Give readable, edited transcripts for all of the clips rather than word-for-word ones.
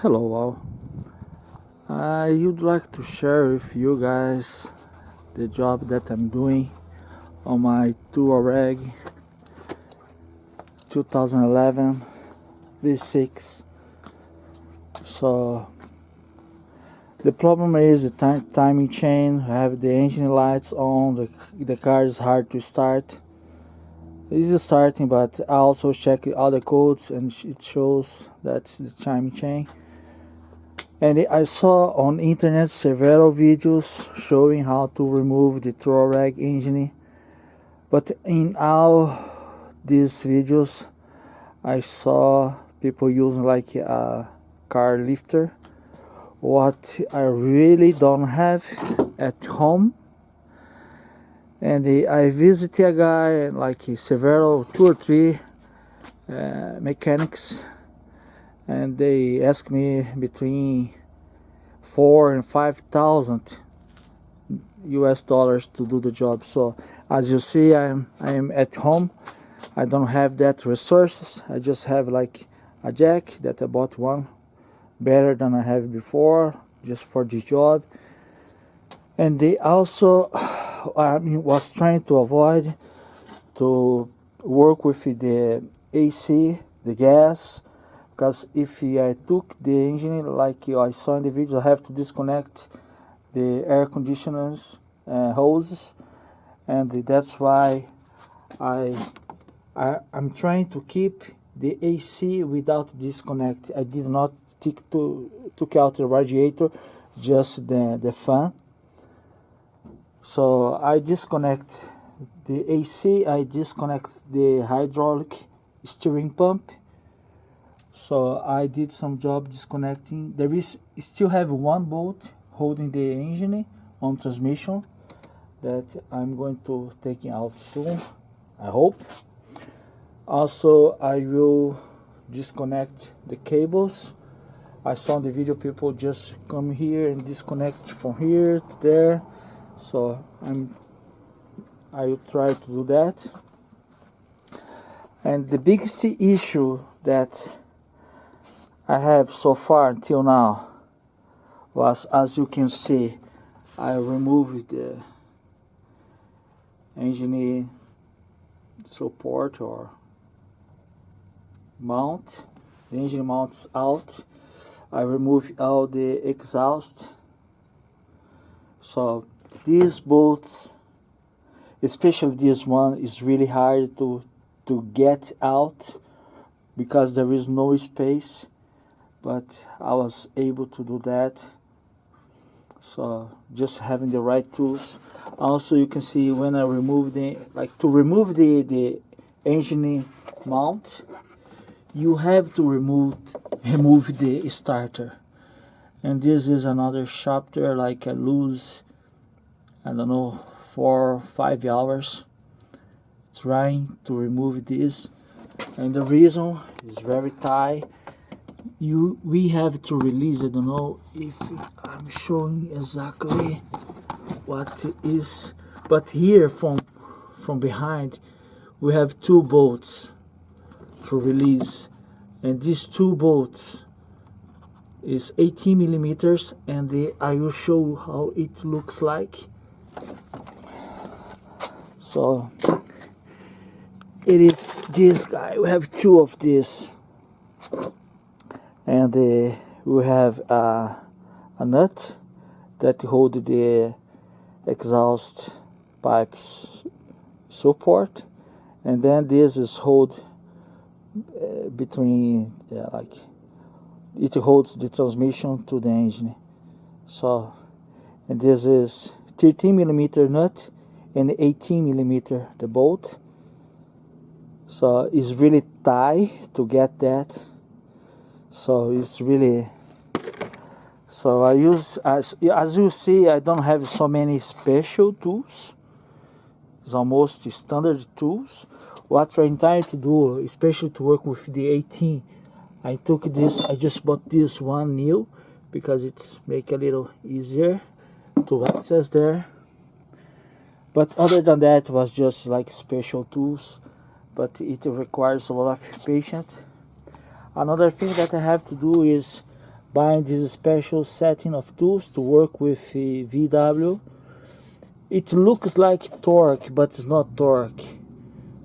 Hello all. I would like to share with you guys the job that I'm doing on my Touareg 2011 V6. So the problem is the timing chain. I have the engine lights on, the car is hard to start. It is starting, but I also check all the codes and it shows that's the timing chain. And I saw on internet several videos showing how to remove the Touareg engine, but in all these videos I saw people using like a car lifter. What I really don't have at home, and I visited a guy, like several, 2 or 3 mechanics, and they asked me between 4 and 5,000 US dollars to do the job. So as you see, I am at home. I don't have that resources. I just have like a jack that I bought one better than I have before, just for the job. And they also was trying to avoid to work with the AC, the gas, because if I took the engine like I saw in the video, I have to disconnect the air conditioners hoses, and that's why I'm trying to keep the AC without disconnect. I did not took out the radiator, just the fan. So I disconnect the AC, I disconnect the hydraulic steering pump. So I did some job disconnecting. There is still have one bolt holding the engine on transmission that I'm going to take out soon, I hope. Also, I will disconnect the cables. I saw in the video people just come here and disconnect from here to there. So I will try to do that. And the biggest issue that I have so far until now was, as you can see, I removed the engine support or mount. The engine mount's out. I removed all the exhaust. So these bolts, especially this one, is really hard to get out because there is no space, but I was able to do that. So just having the right tools. Also, you can see when I remove to remove the engine mount, you have to remove the starter. And this is another chapter, like I lose, I don't know, 4 or 5 hours trying to remove this. And the reason is very tight. We have to release. I don't know if I'm showing exactly what it is, but here from behind we have 2 bolts for release, and these 2 bolts is 18 millimeters, and I will show how it looks like. So it is this guy. We have 2 of these, and we have a nut that hold the exhaust pipes support, and then this is hold between like it holds the transmission to the engine. So, and this is 13 millimeter nut and 18 millimeter the bolt. So it's really tight to get that. So it's really, so I use, as you see, I don't have so many special tools. It's almost standard tools. What I'm trying to do, especially to work with the 18, I took this, I just bought this one new because it's make a little easier to access there. But other than that, it was just like special tools, but it requires a lot of patience. Another thing that I have to do is buying this special setting of tools to work with VW. It looks like torque, but it's not torque.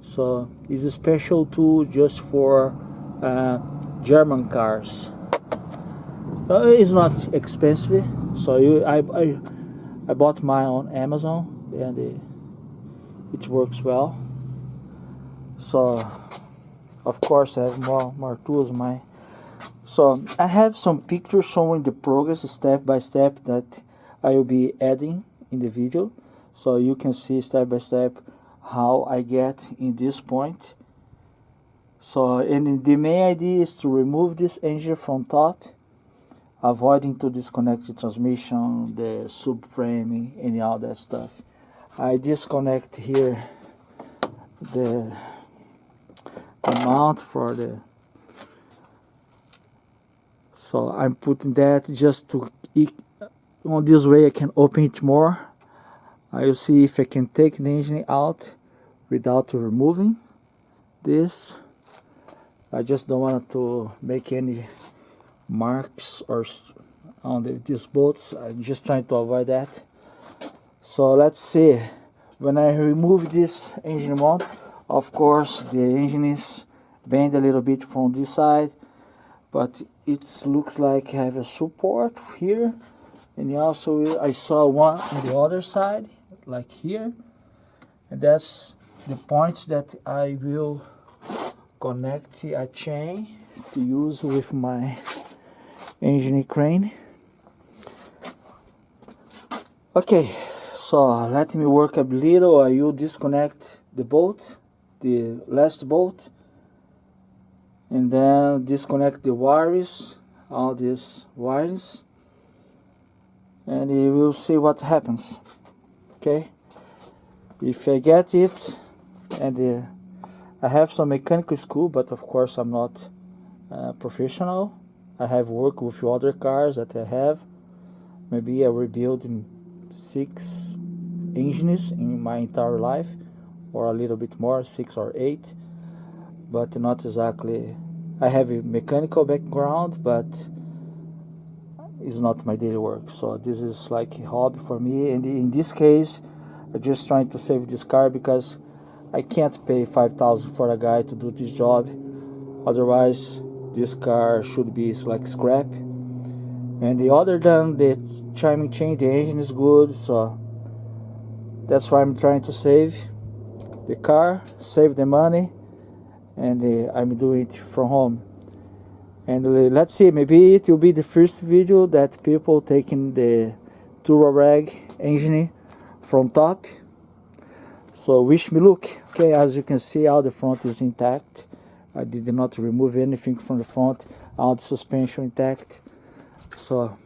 So it's a special tool just for German cars. It's not expensive, so I bought mine on Amazon, and it works well. So of course I have more tools in mine. So I have some pictures showing the progress step by step that I will be adding in the video, so you can see step by step how I get in this point. So, and the main idea is to remove this engine from top, avoiding to disconnect the transmission, the subframe, and all that stuff. I disconnect here the mount for the, so I'm putting that just to, on this way I can open it more. I will see if I can take the engine out without removing this. I just don't want to make any marks or on these bolts. I'm just trying to avoid that. So let's see. When I remove this engine mount, of course the engine is bent a little bit from this side, but it looks like I have a support here, and also I saw one on the other side, like here, and that's the points that I will connect a chain to use with my engine crane. Okay, so let me work a little. I will disconnect the bolt, the last bolt, and then disconnect the wires, all these wires, and you will see what happens. Okay, if I get it, and I have some mechanical school, but of course I'm not professional. I have worked with other cars that I have. Maybe I rebuilt 6 engines in my entire life, or a little bit more, 6 or 8, but not exactly. I have a mechanical background, but it's not my daily work. So this is like a hobby for me, and in this case I'm just trying to save this car because I can't pay 5,000 for a guy to do this job. Otherwise, this car should be like scrap. And the other than the timing chain, the engine is good. So that's why I'm trying to save the car, save the money, and I'm doing it from home. And let's see, maybe it will be the first video that people taking the Touareg engine from top. So wish me luck. Okay, as you can see, all the front is intact. I did not remove anything from the front. All the suspension intact. So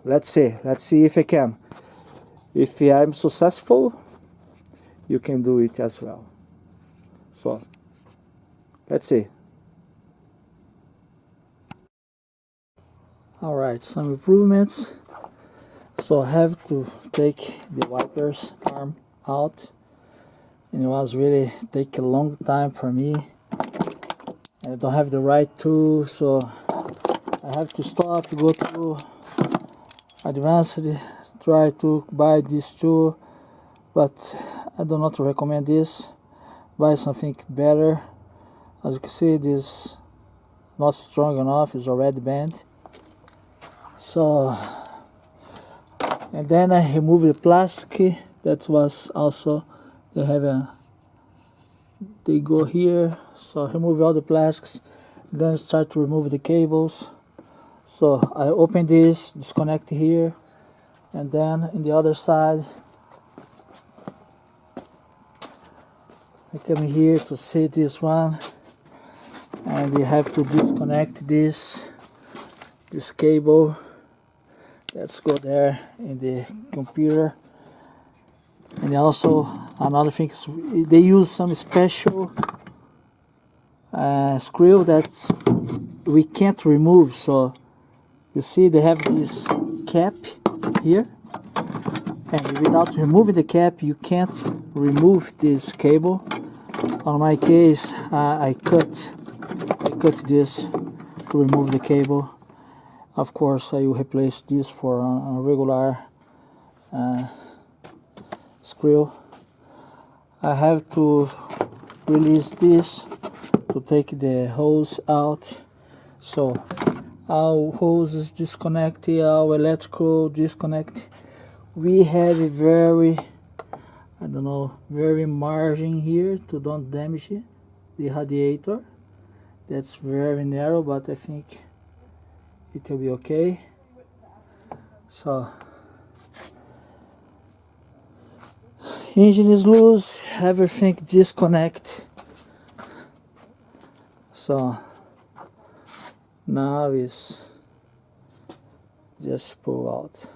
let's see if I can. If I'm successful, you can do it as well. So let's see. Alright, some improvements. So I have to take the wipers arm out, and it was really take a long time for me. I don't have the right tool, so I have to stop, go to advanced, try to buy this tool, but I do not recommend this. Buy something better. As you can see, this not strong enough, it's already bent. So, and then I remove the plastic that was also, they go here. So I remove all the plastics, then start to remove the cables. So I open this, disconnect here, and then in the other side I come here to see this one, and you have to disconnect this cable. Let's go there in the computer. And also another thing is they use some special screw that we can't remove. So you see they have this cap here, and without removing the cap you can't remove this cable. On my case, I cut this to remove the cable. Of course, I will replace this for a regular screw. I have to release this to take the hose out. So our hoses disconnect, our electrical disconnect. We have a very, I don't know, very margin here to don't damage the radiator. That's very narrow, but I think it will be okay. So engine is loose, everything disconnect. So now is just pull out,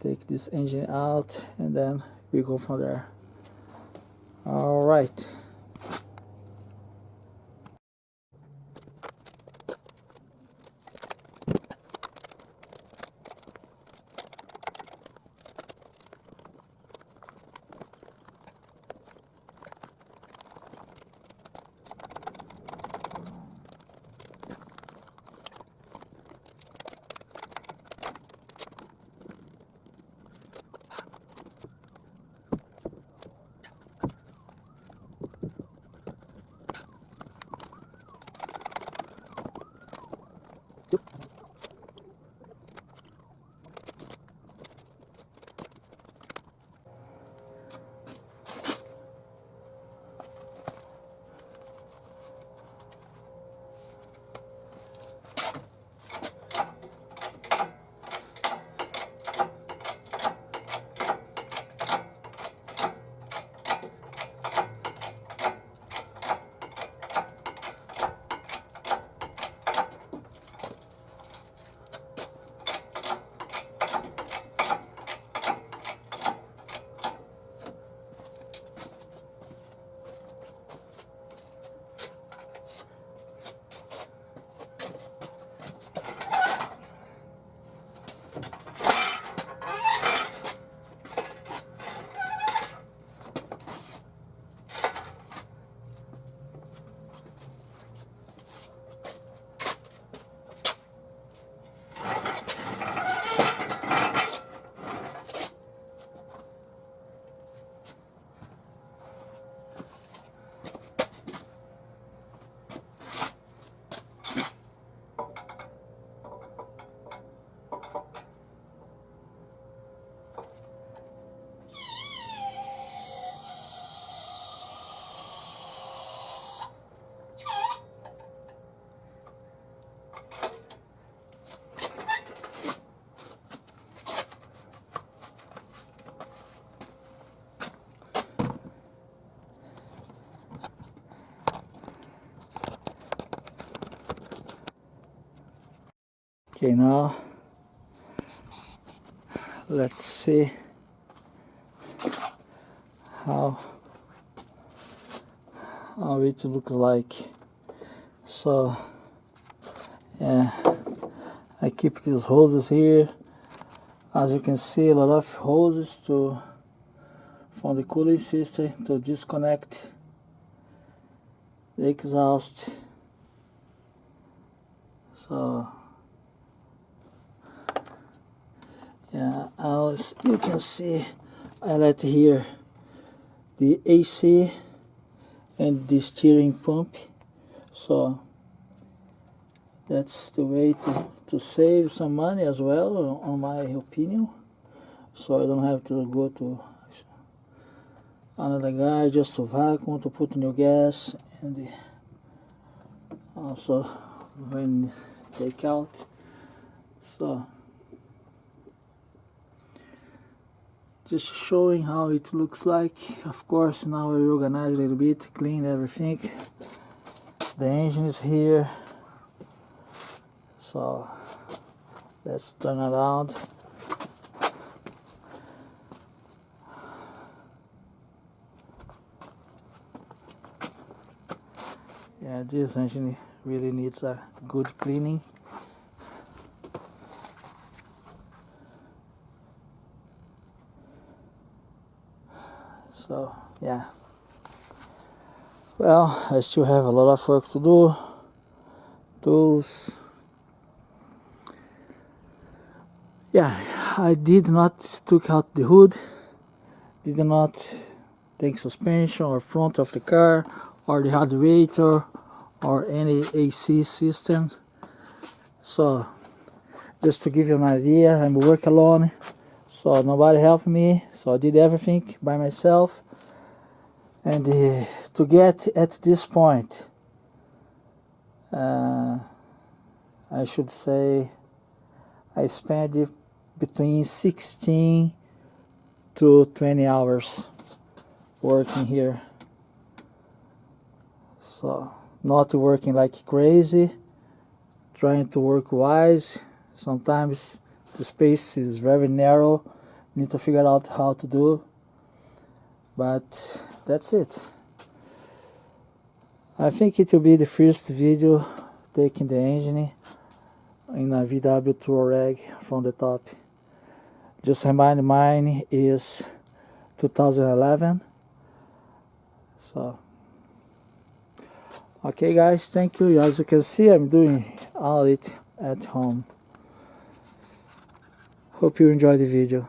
take this engine out, and then we go from there. All right. Okay, now let's see how it looks like. So yeah, I keep these hoses here. As you can see, a lot of hoses from the cooling system to disconnect the exhaust. So yeah, as you can see, I let here the AC and the steering pump. So that's the way to save some money as well, on my opinion. So I don't have to go to another guy just to vacuum, to put new gas, and also when take out. So just showing how it looks like. Of course, now I organize a little bit, clean everything. The engine is here, so let's turn around. Yeah, this engine really needs a good cleaning. So yeah, well, I still have a lot of work to do. Tools, Yeah, I did not took out the hood, did not take suspension or front of the car or the radiator or any AC system. So just to give you an idea, I'm work alone, so nobody helped me, so I did everything by myself. And to get at this point, I should say I spent between 16 to 20 hours working here. So not working like crazy, trying to work wise. Sometimes the space is very narrow, need to figure out how to do, but that's it. I think it will be the first video taking the engine in a VW Touareg from the top. Just remind, mine is 2011. So okay guys, thank you. As you can see, I'm doing all it at home. Hope you enjoy the video.